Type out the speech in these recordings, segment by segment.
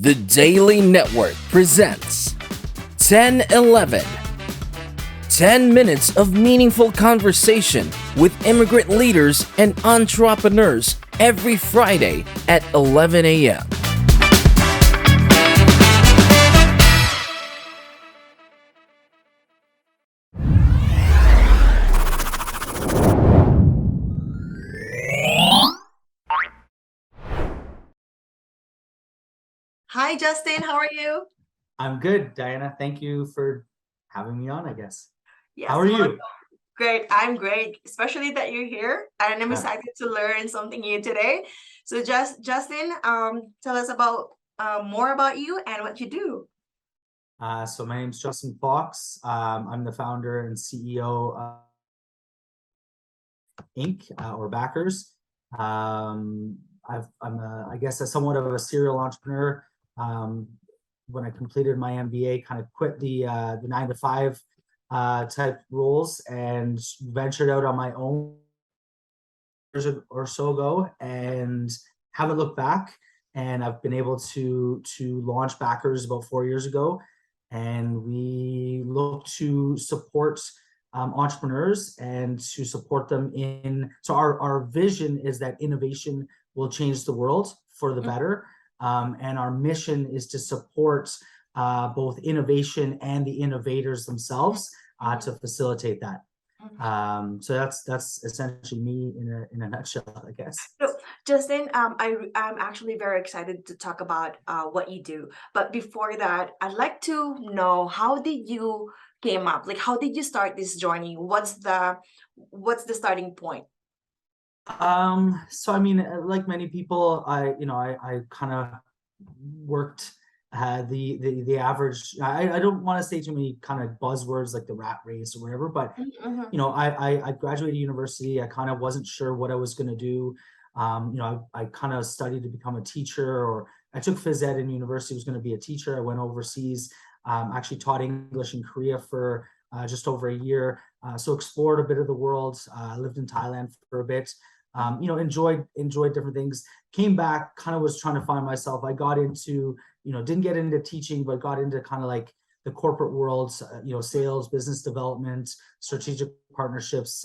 The Daily Network presents 10-11. 10 minutes of meaningful conversation with immigrant leaders and entrepreneurs every Friday at 11 a.m. Hi, Justin. How are you? I'm good, Diana. Thank you for having me on, I guess. Yes, How are you? great. I'm great, especially that you're here, and I'm Yeah. excited to learn something new today. So, Justin, tell us about more about you and what you do. So my name's Justin Fox. I'm the founder and CEO of Inc. Or Backers. I guess, somewhat of a serial entrepreneur. When I completed my MBA, kind of quit the 9 to 5 type roles and ventured out on my own or so ago and haven't looked back. And I've been able to launch Backers about 4 years ago, and we look to support entrepreneurs and to support them in. So our vision is that innovation will change the world for the better, and our mission is to support both innovation and the innovators themselves to facilitate that. So that's essentially me in a nutshell, I guess. So, Justin, I'm actually very excited to talk about what you do. But before that, I'd like to know, how did you came up? Like, how did you start this journey? What's the starting point? So I mean, like many people, I kind of worked the average. I don't want to say too many kind of buzzwords like the rat race or whatever, but Mhm. I graduated university. I kind of wasn't sure what I was going to do. I kind of studied to become a teacher, or I took phys ed in university, was going to be a teacher. I went overseas, actually taught English in Korea for just over a year. So explored a bit of the world. Lived in Thailand for a bit. Enjoyed different things. Came back, kind of was trying to find myself. I got into, didn't get into teaching, but got into kind of like the corporate world, sales, business development, strategic partnerships,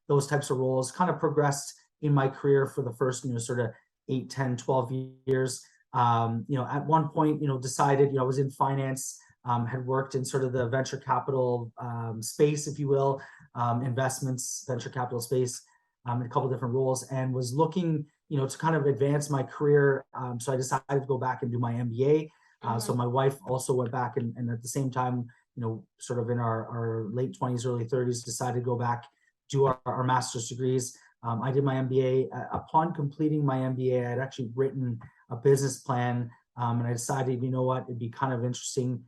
those types of roles. Kind of progressed in my career for the first, sort of 8, 10, 12 years. At one point, decided, I was in finance, had worked in sort of the venture capital space, if you will, investments, venture capital space, in a couple different roles, and was looking, to kind of advance my career. So I decided to go back and do my MBA. So my wife also went back and at the same time, sort of in our late 20s, early 30s, decided to go back, do our master's degrees. I did my MBA. Upon completing my MBA, I had actually written a business plan, and I decided, what, it'd be kind of interesting.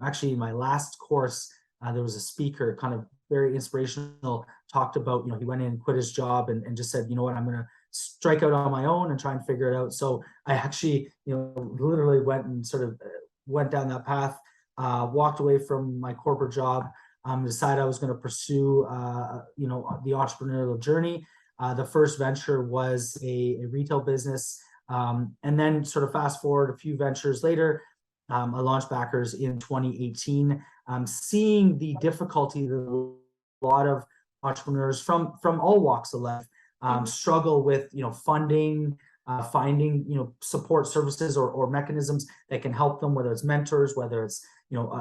Actually, in my last course, there was a speaker, kind of very inspirational, talked about, he went in, quit his job, and just said, what, I'm going to strike out on my own and try and figure it out. So I actually, literally went and sort of went down that path, walked away from my corporate job, decided I was going to pursue, the entrepreneurial journey. The first venture was a retail business. And then sort of fast forward a few ventures later, I launched Backers in 2018, seeing the difficulty that a lot of entrepreneurs from all walks of life struggle with, funding, finding, support services or mechanisms that can help them, whether it's mentors, whether it's,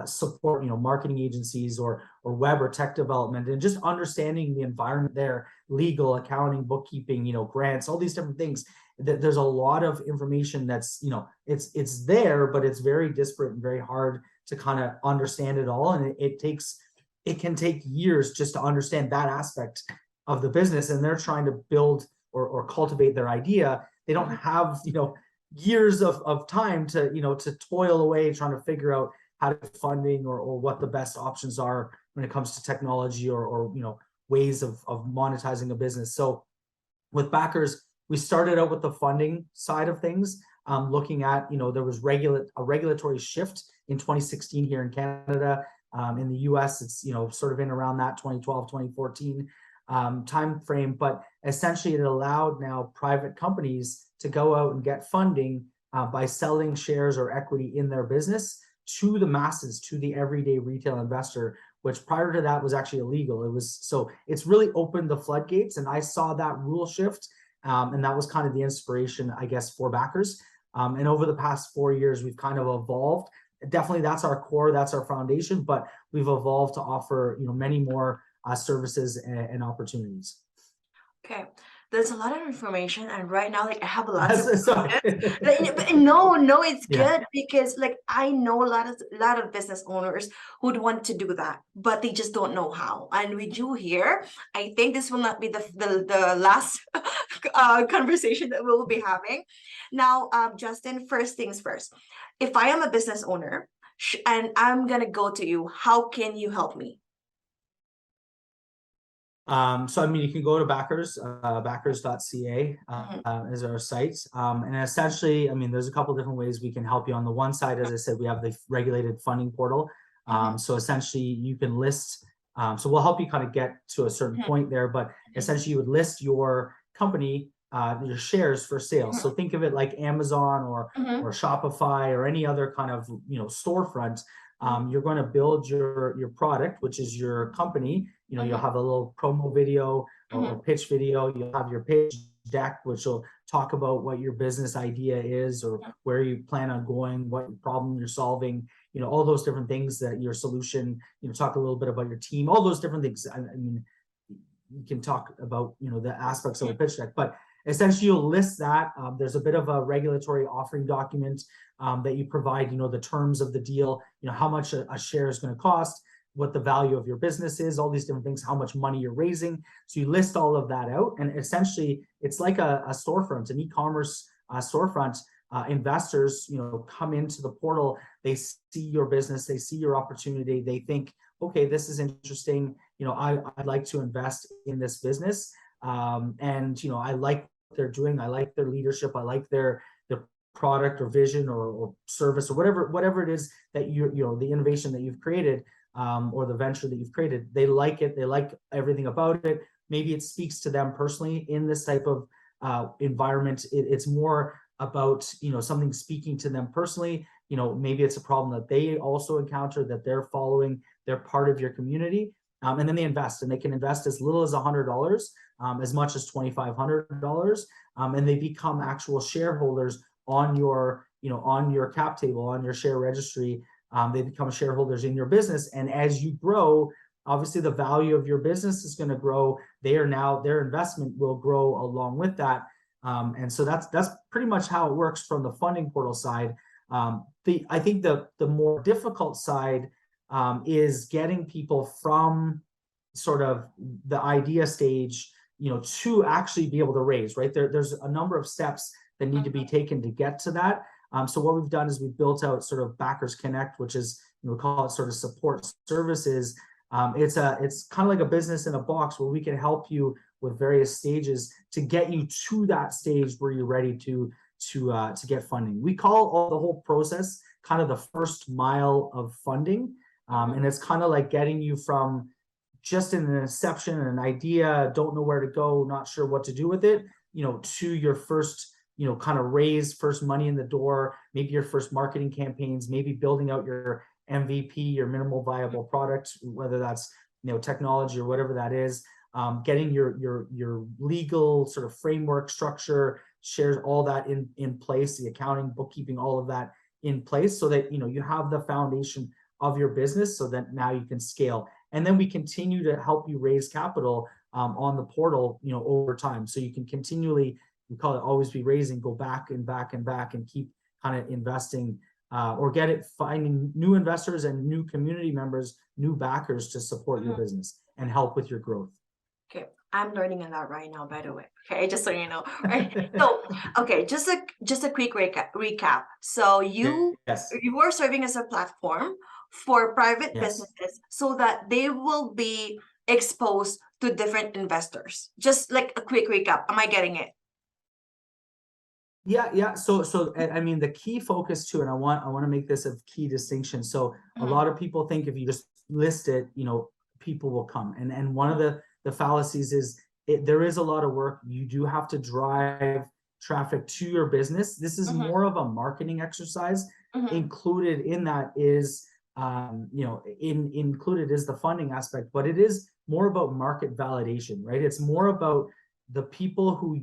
support, marketing agencies or web or tech development, and just understanding the environment there, legal, accounting, bookkeeping, grants, all these different things. There's a lot of information that's, it's there, but it's very disparate and very hard to kind of understand it all. And it can take years just to understand that aspect of the business. And they're trying to build or cultivate their idea. They don't have, years of time to, to toil away trying to figure out how to get funding or what the best options are when it comes to technology or ways of monetizing a business. So with Backers, we started out with the funding side of things, looking at, there was a regulatory shift in 2016 here in Canada. In the US, it's, sort of in around that 2012, 2014 time frame. But essentially, it allowed now private companies to go out and get funding by selling shares or equity in their business to the masses, to the everyday retail investor, which prior to that was actually illegal. So it's really opened the floodgates, and I saw that rule shift, and that was kind of the inspiration, I guess, for backers. And over the past 4 years, we've kind of evolved. Definitely, that's our core, that's our foundation, but we've evolved to offer, many more services and opportunities. Okay, there's a lot of information, and right now, like, I have lots of Sorry. but no, it's Yeah. good, because like I know a lot of business owners who'd want to do that, but they just don't know how. And with you here, I think this will not be the last conversation that we'll be having. Now, Justin, first things first. If I am a business owner and I'm gonna go to you, how can you help me? So I mean, you can go to backers.ca is our site. And essentially, I mean, there's a couple different ways we can help you. On the one side, as I said, we have the regulated funding portal. So essentially you can list, so we'll help you kind of get to a certain point there, but essentially you would list your company, your shares for sale. So think of it like Amazon or Shopify or any other kind of, storefront. You're going to build your product, which is your company. You'll have a little promo video or pitch video. You'll have your pitch deck, which will talk about what your business idea is or where you plan on going, what problem you're solving, all those different things, that your solution, talk a little bit about your team, all those different things. I mean, you can talk about, the aspects of a pitch deck, but essentially you'll list that. There's a bit of a regulatory offering document that you provide, the terms of the deal, how much a share is going to cost, what the value of your business is, all these different things, how much money you're raising. So you list all of that out, and essentially it's like a storefront, an e-commerce storefront. Investors, come into the portal, they see your business, they see your opportunity, they think, okay, this is interesting. I'd like to invest in this business. And, I like what they're doing. I like their leadership. I like their product or vision or service or whatever it is that the innovation that you've created, or the venture that you've created. They like it. They like everything about it. Maybe it speaks to them personally in this type of environment. It's more about, something speaking to them personally. Maybe it's a problem that they also encounter, that they're following, they're part of your community. And then they invest, and they can invest as little as $100, as much as $2,500, and they become actual shareholders on your, on your cap table, on your share registry. They become shareholders in your business, and as you grow, obviously the value of your business is going to grow. Their investment will grow along with that, and so that's pretty much how it works from the funding portal side. I think the more difficult side is getting people from sort of the idea stage, to actually be able to raise, right? There's a number of steps that need to be taken to get to that. So what we've done is we've built out sort of Backers Connect, which is, we call it sort of support services. It's kind of like a business in a box, where we can help you with various stages to get you to that stage where you're ready to get funding. We call the whole process kind of the first mile of funding. And it's kind of like getting you from just an inception, an idea, don't know where to go, not sure what to do with it, to your first, kind of raise first money in the door, maybe your first marketing campaigns, maybe building out your MVP, your minimal viable product, whether that's, technology or whatever that is, getting your legal sort of framework structure, shares, all that in place, the accounting, bookkeeping, all of that in place, so that, you have the foundation of your business, so that now you can scale. And then we continue to help you raise capital on the portal, over time. So you can continually, we call it always be raising, go back and back and back, and keep kind of investing, or finding new investors and new community members, new backers to support your business and help with your growth. Okay, I'm learning a lot right now, by the way. Okay, just so you know. Right. So, okay, just a quick recap. So you are serving as a platform for private businesses, so that they will be exposed to different investors. Just like a quick recap. Am I getting it? Yeah. So I mean, the key focus too, and I want to make this a key distinction. So a lot of people think if you just list it, people will come. And one of the fallacies is there is a lot of work. You do have to drive traffic to your business. This is more of a marketing exercise. Included in that is, included is the funding aspect, but it is more about market validation, right? It's more about the people who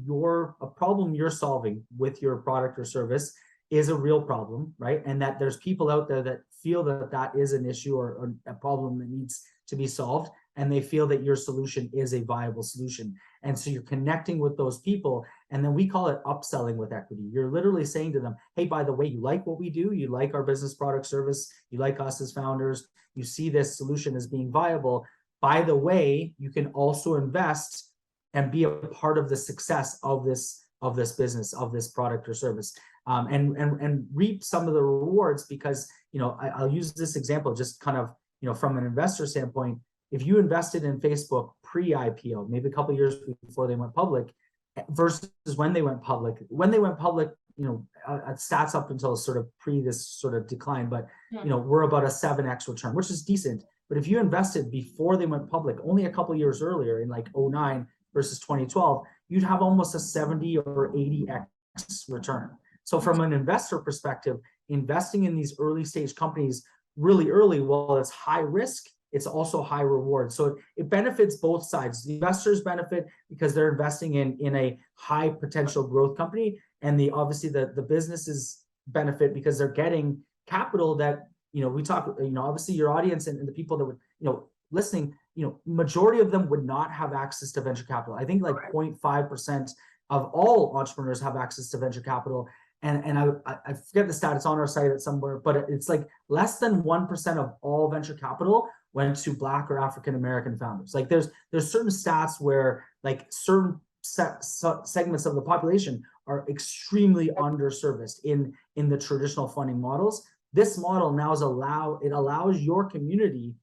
a problem you're solving with your product or service is a real problem, right? And that there's people out there that feel that that is an issue or a problem that needs to be solved, and they feel that your solution is a viable solution. And so you're connecting with those people, and then we call it upselling with equity. You're literally saying to them, hey, by the way, you like what we do, you like our business product service, you like us as founders, you see this solution as being viable. By the way, you can also invest and be a part of the success of this business, of this product or service, and reap some of the rewards. Because, I'll use this example just kind of, from an investor standpoint. If you invested in Facebook pre-IPO, maybe a couple of years before they went public, versus when they went public, stats up until sort of this sort of decline, but we're about a 7x return, which is decent. But if you invested before they went public, only a couple of years earlier in like 2009 versus 2012, you'd have almost a 70 or 80x return. So from an investor perspective, investing in these early stage companies really early, while it's high risk, it's also high reward. So it benefits both sides. The investors benefit because they're investing in a high potential growth company, and obviously the businesses benefit because they're getting capital that, we talk, obviously your audience and the people that would, listening, majority of them would not have access to venture capital. I think like 0.5% of all entrepreneurs have access to venture capital. And I forget the stat, it's on our site at somewhere, but it's like less than 1% of all venture capital went to Black or African American founders. Like there's certain stats where like certain segments of the population are extremely underserviced in the traditional funding models. This model now allows your community,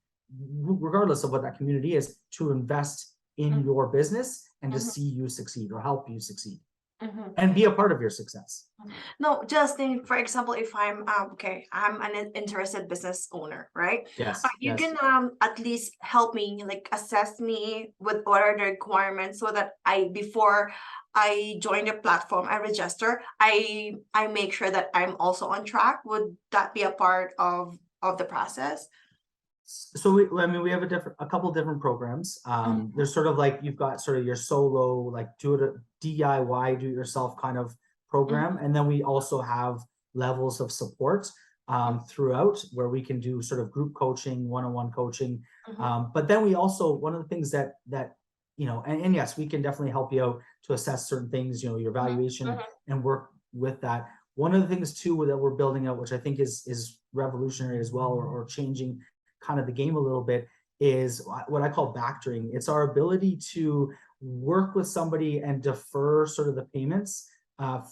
regardless of what that community is, to invest in your business and to see you succeed or help you succeed. And be a part of your success. No, just think, for example, if I'm I'm an interested business owner, right? Yes. You can at least help me, like assess me with what are the requirements, so that before I join the platform, I register, I make sure that I'm also on track. Would that be a part of the process? So we have a couple different programs. There's sort of like, you've got sort of your solo, like DIY, do it yourself kind of program. And then we also have levels of support throughout, where we can do sort of group coaching, one-on-one coaching. But then we also, one of the things that and yes, we can definitely help you out to assess certain things, your valuation and work with that. One of the things too that we're building out, which I think is revolutionary as well, or changing kind of the game a little bit, is what I call backdoing. It's our ability to work with somebody and defer sort of the payments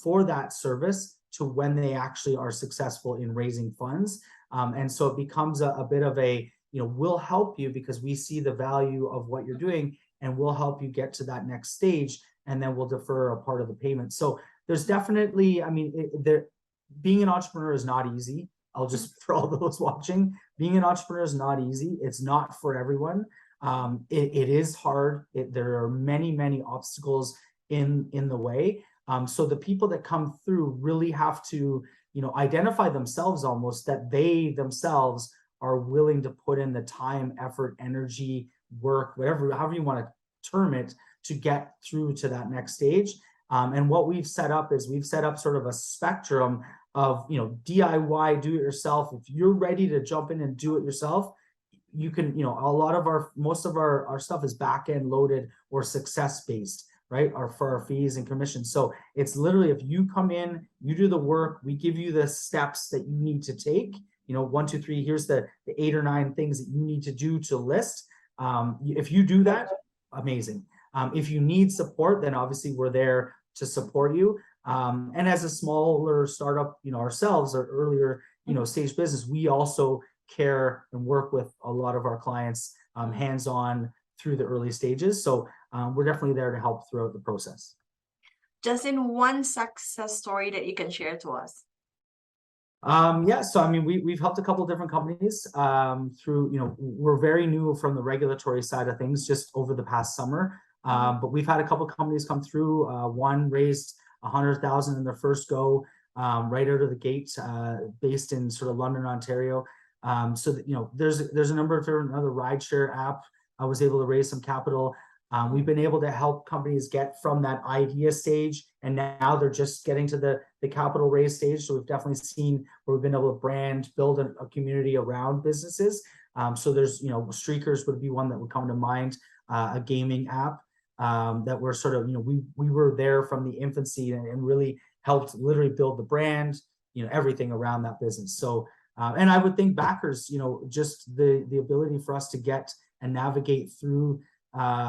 for that service to when they actually are successful in raising funds. And so it becomes a bit of a, we'll help you because we see the value of what you're doing, and we'll help you get to that next stage, and then we'll defer a part of the payment. So there's definitely, being an entrepreneur is not easy. I'll just, for all those watching, being an entrepreneur is not easy. It's not for everyone. It is hard. There are many, many obstacles in the way. So the people that come through really have to, identify themselves, almost that they themselves are willing to put in the time, effort, energy, work, however you want to term it, to get through to that next stage. And what we've set up is sort of a spectrum of, DIY, do it yourself. If you're ready to jump in and do it yourself, you can, most of our stuff is back end loaded or success based, right? Or for our fees and commissions. So it's literally, if you come in, you do the work, we give you the steps that you need to take, 1, 2, 3, here's the 8 or 9 things that you need to do to list. If you do that, amazing. If you need support, then obviously we're there to support you. And as a smaller startup, ourselves, or earlier, stage business, we also care and work with a lot of our clients hands-on through the early stages. So we're definitely there to help throughout the process. Just in one success story that you can share to us. So we've helped a couple of different companies through, we're very new from the regulatory side of things just over the past summer. But we've had a couple of companies come through. One raised 100,000 in their first go, right out of the gate, based in sort of London, Ontario. So that, there's a number of different other rideshare app. I was able to raise some capital. We've been able to help companies get from that idea stage, and now they're just getting to the capital raise stage. So we've definitely seen where we've been able to build a community around businesses. So there's, Streakers would be one that would come to mind, a gaming app that we're sort of, we were there from the infancy and really helped literally build the brand, everything around that business. So, and I would think backers, just the ability for us to get and navigate through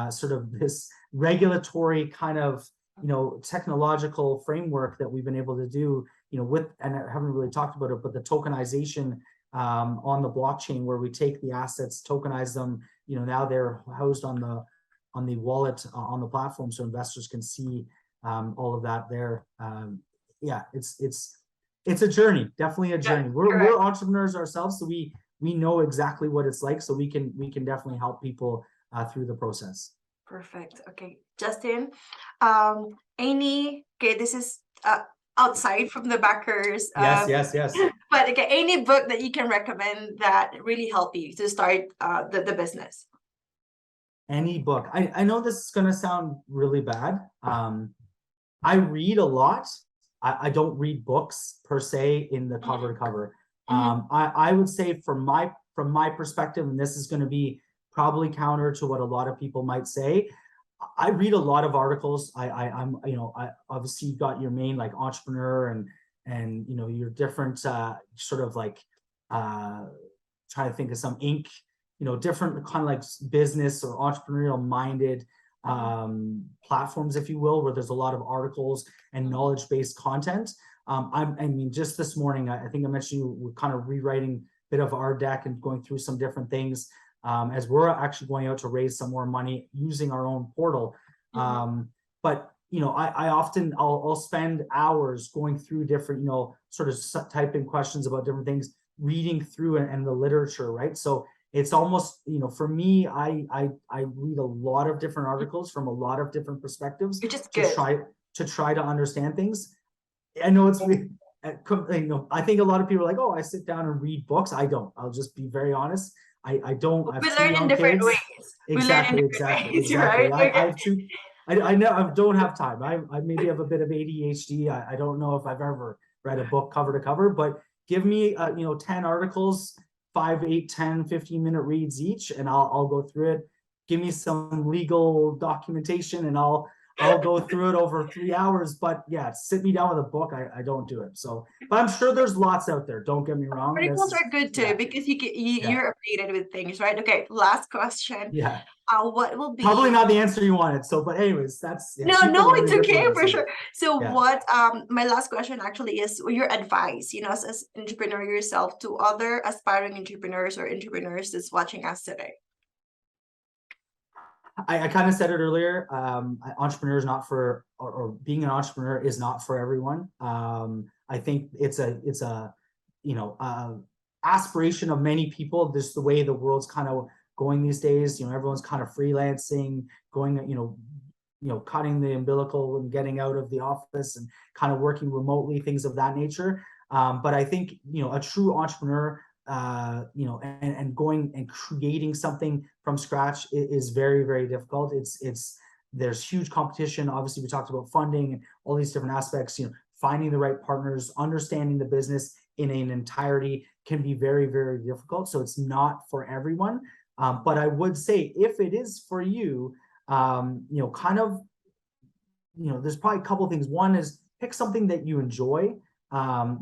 sort of this regulatory kind of, technological framework that we've been able to do, with, and I haven't really talked about it, but the tokenization on the blockchain, where we take the assets, tokenize them, now they're housed on the wallet on the platform, so investors can see all of that there. Yeah, it's a journey, definitely a journey. We're entrepreneurs ourselves, so we know exactly what it's like, so we can definitely help people through the process. Perfect. Okay, Justin, this is outside from the backers. Yes. But okay, any book that you can recommend that really help you to start the business? Any book. I know this is going to sound really bad. I read a lot. I don't read books per se in the cover to cover. I would say from my perspective, and this is going to be probably counter to what a lot of people might say, I read a lot of articles. I'm I obviously you've got your main like Entrepreneur and your different sort of like trying to think of some Inc, different kind of like business or entrepreneurial minded platforms, if you will, where there's a lot of articles and knowledge-based content. I mean, just this morning, I think I mentioned we're kind of rewriting a bit of our deck and going through some different things as we're actually going out to raise some more money using our own portal. But I often I'll spend hours going through different sort of typing questions about different things, reading through and the literature, right? So it's almost, for me, I read a lot of different articles from a lot of different perspectives to try to understand things. I know it's I think a lot of people are like, oh, I sit down and read books. I don't. I'll just be very honest. I don't. We learn in different ways. Exactly. Right? I don't have time. I maybe have a bit of ADHD. I don't know if I've ever read a book cover to cover, but give me 10 articles, 5, 8, 10, 15-minute reads each, and I'll go through it. Give me some legal documentation and I'll go through it over 3 hours. But yeah, sit me down with a book, I don't do it. So, but I'm sure there's lots out there. Don't get me wrong. Articles are good too, because you're updated with things, right? Okay, last question. Yeah. What will be probably not the answer you wanted? So, but anyways, that's no, it's okay for sure. So what? My last question actually is your advice, as an entrepreneur yourself, to other aspiring entrepreneurs or entrepreneurs that's watching us today. I kind of said it earlier. Entrepreneur is not for, or being an entrepreneur is not for everyone. I think it's a aspiration of many people. This the way the world's kind of going these days. Everyone's kind of freelancing, going, cutting the umbilical and getting out of the office and kind of working remotely, things of that nature. But I think, a true entrepreneur, and going and creating something from scratch is very, very difficult. There's huge competition. Obviously, we talked about funding and all these different aspects. Finding the right partners, understanding the business in an entirety can be very, very difficult. So it's not for everyone. But I would say if it is for you, there's probably a couple of things. One is pick something that you enjoy,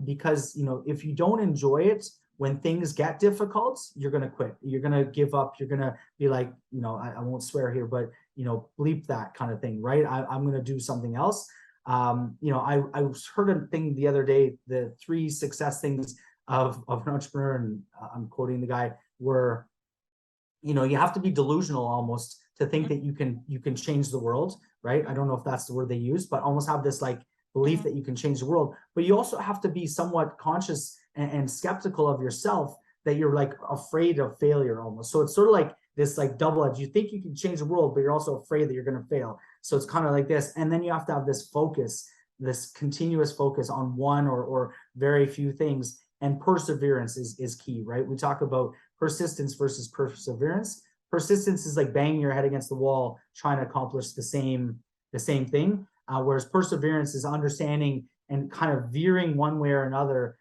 because, if you don't enjoy it, when things get difficult, you're going to quit. You're going to give up. You're going to be like, I won't swear here, but, bleep that kind of thing, right? I'm going to do something else. I heard a thing the other day, the 3 success things of an entrepreneur, and I'm quoting the guy, were, you have to be delusional almost to think that you can change the world, right? I don't know if that's the word they use, but almost have this like belief that you can change the world. But you also have to be somewhat conscious and skeptical of yourself, that you're like afraid of failure almost. So it's sort of like this like double edge. You think you can change the world, but you're also afraid that you're going to fail. So it's kind of like this. And then you have to have this focus, this continuous focus on one or very few things, and perseverance is key, right? We talk about persistence versus perseverance. Persistence is like banging your head against the wall trying to accomplish the same thing, whereas perseverance is understanding and kind of veering one way or another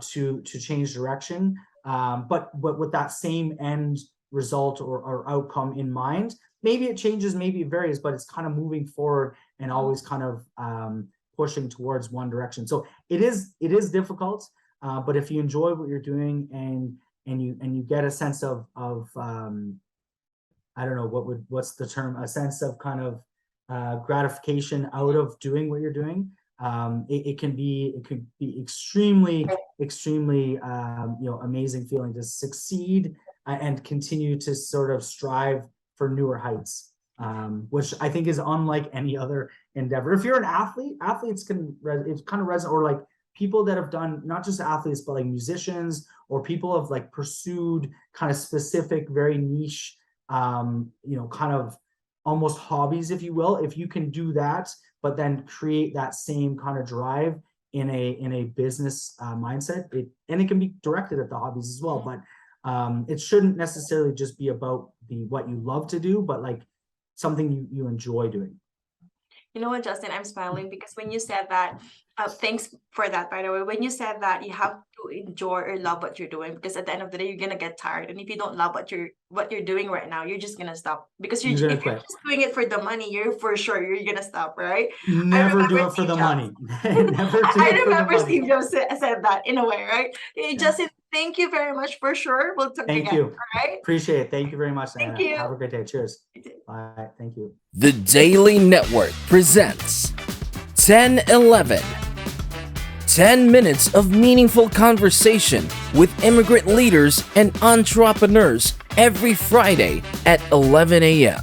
to change direction, but with that same end result or outcome in mind. Maybe it changes, maybe it varies, but it's kind of moving forward and always kind of pushing towards one direction. So it is difficult, but if you enjoy what you're doing and you get a sense of I don't know what's the term, a sense of kind of gratification out of doing what you're doing, it could be extremely amazing feeling to succeed and continue to sort of strive for newer heights, which I think is unlike any other endeavor. If you're an athlete, athletes it's kind of resonant, or like people that have done, not just athletes, but like musicians or people have like pursued kind of specific, very niche, kind of almost hobbies, if you will. If you can do that, but then create that same kind of drive in a business mindset, it can be directed at the hobbies as well. But it shouldn't necessarily just be about what you love to do, but like something you enjoy doing. You know what, Justin, I'm smiling because when you said that, thanks for that, by the way, when you said that you have to enjoy or love what you're doing, because at the end of the day, you're going to get tired. And if you don't love what you're doing right now, you're just going to stop, because if you're just doing it for the money, you're going to stop, right? Never do it for the money. Never do I remember Steve Jobs said that in a way, right? Yeah. Justin, thank you very much for sure. We'll talk again. Thank you. All right? Appreciate it. Thank you very much. Thank you. Have a great day. Cheers. Bye. Thank you. The Daily Network presents 10-11. 10 minutes of meaningful conversation with immigrant leaders and entrepreneurs every Friday at 11 a.m.